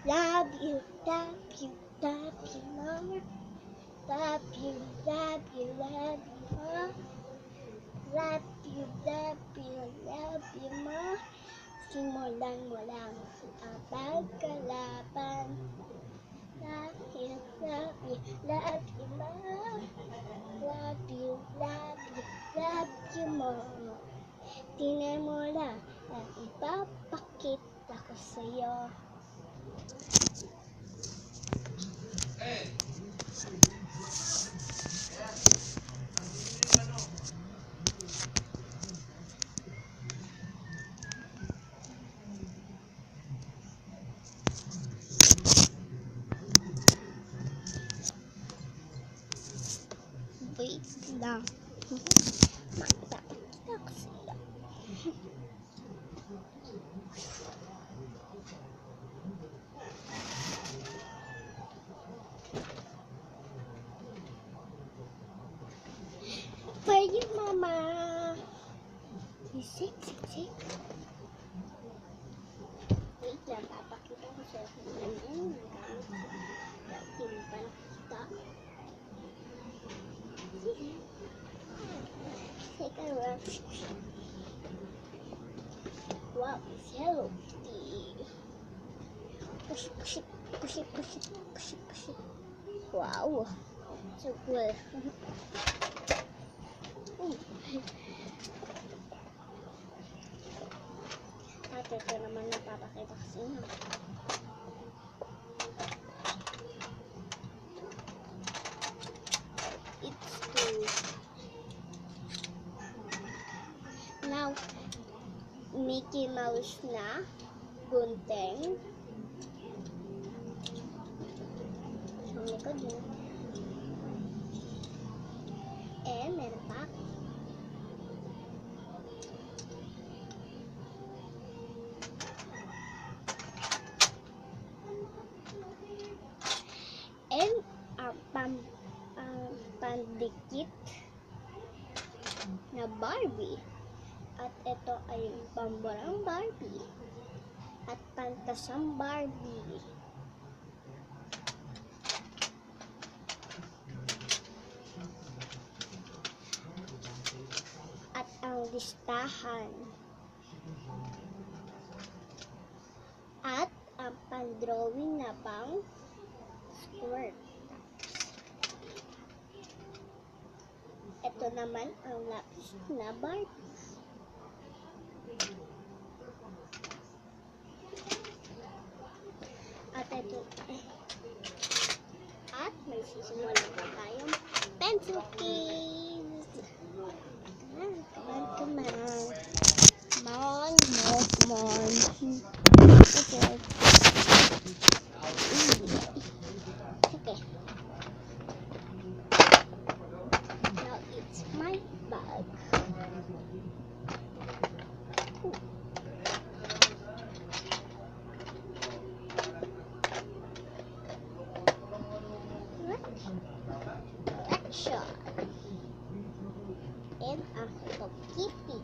Love you, love you, love you more. Love you, love you, love you more. Love you, love you, love you more. Simulan mo lang ang pagkalaban. Love you, love you, love you more. Love you, love you, love you more. Tingnan mo lang ang ipapakita ko sa'yo. Wait lang. Ipapakita ko sa'yo. For you, Mama. Sit. Wait lang, papakita ko sa'yo kung ano yung nagamit. Hindi pa nakita. Second round. Wow, it's Hello Kitty. Push it. Wow, so cool. At ito naman napapakita ko sa inyo. It's two. Now, Mickey Mouse na gunting. Ang likod mo. And meron pa. And pandikit na Barbie. At ito ay pambarang Barbie. At pantasang Barbie. At ang listahan. At ang pan-drawing na pang squirt. Ito naman ang lapis na Barbie. At ito at may sisimulan pa tayong pencil case. Come on. Okay. Now it's my bag. Collection. And a Hello Kitty.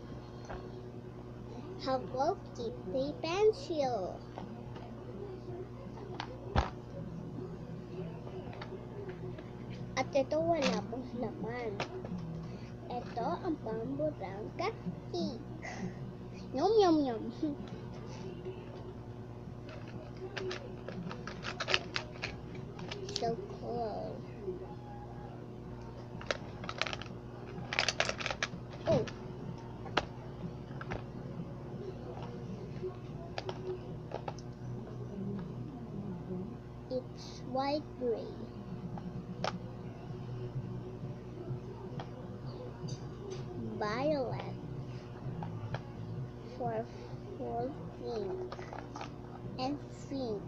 Hello Kitty pencil. At ito wala pong laman. Ito ang pamburang cake. Yum. So cool. Oh. It's white gray. Violet for pink and pink.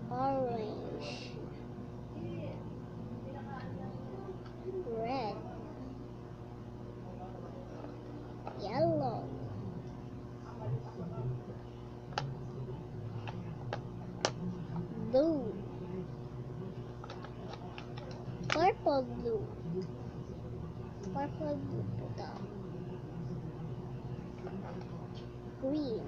Orange. Red. Yellow. Blue. Purple blue. Ito. Green.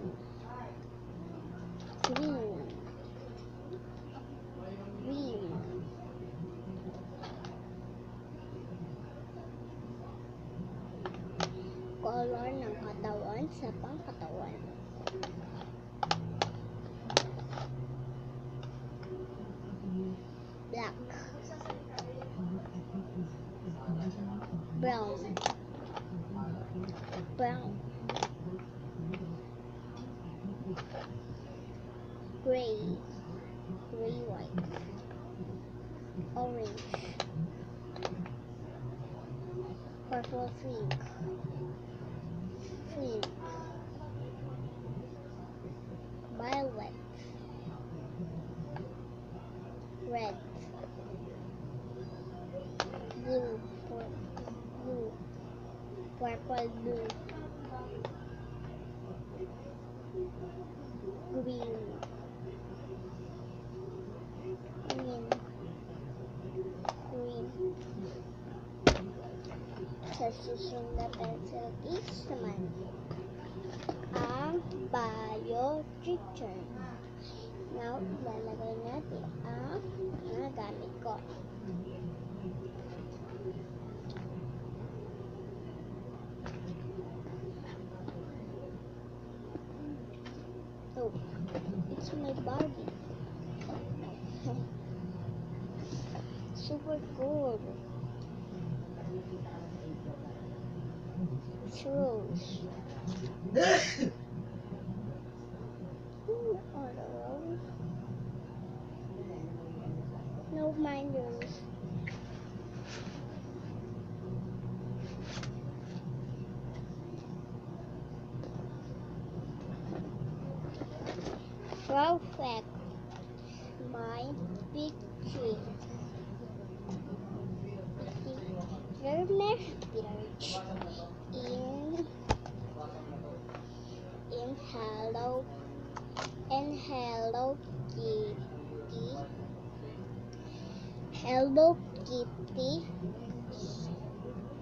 sa pangkatawan. Black, brown, brown, gray, gray white, orange, purple pink, pink, violet, red, blue, blue, purple blue, green, green, green. Sa susunod na pencil case naman, ang bio-teacher. Now, lalagay natin ang mga gamit ko. Oh, it's my Barbie. Super cool. It's Rose. Who are the Rose? No, mine Rose. Perfect. My big tree. Village in Hello Kitty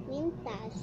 Mintas.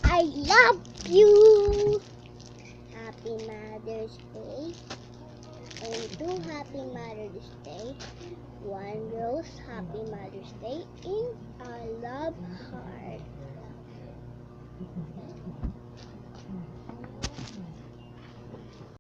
I love you. Happy Mother's Day. And 2 Happy Mother's Day. 1 Rose Happy Mother's Day in a love heart.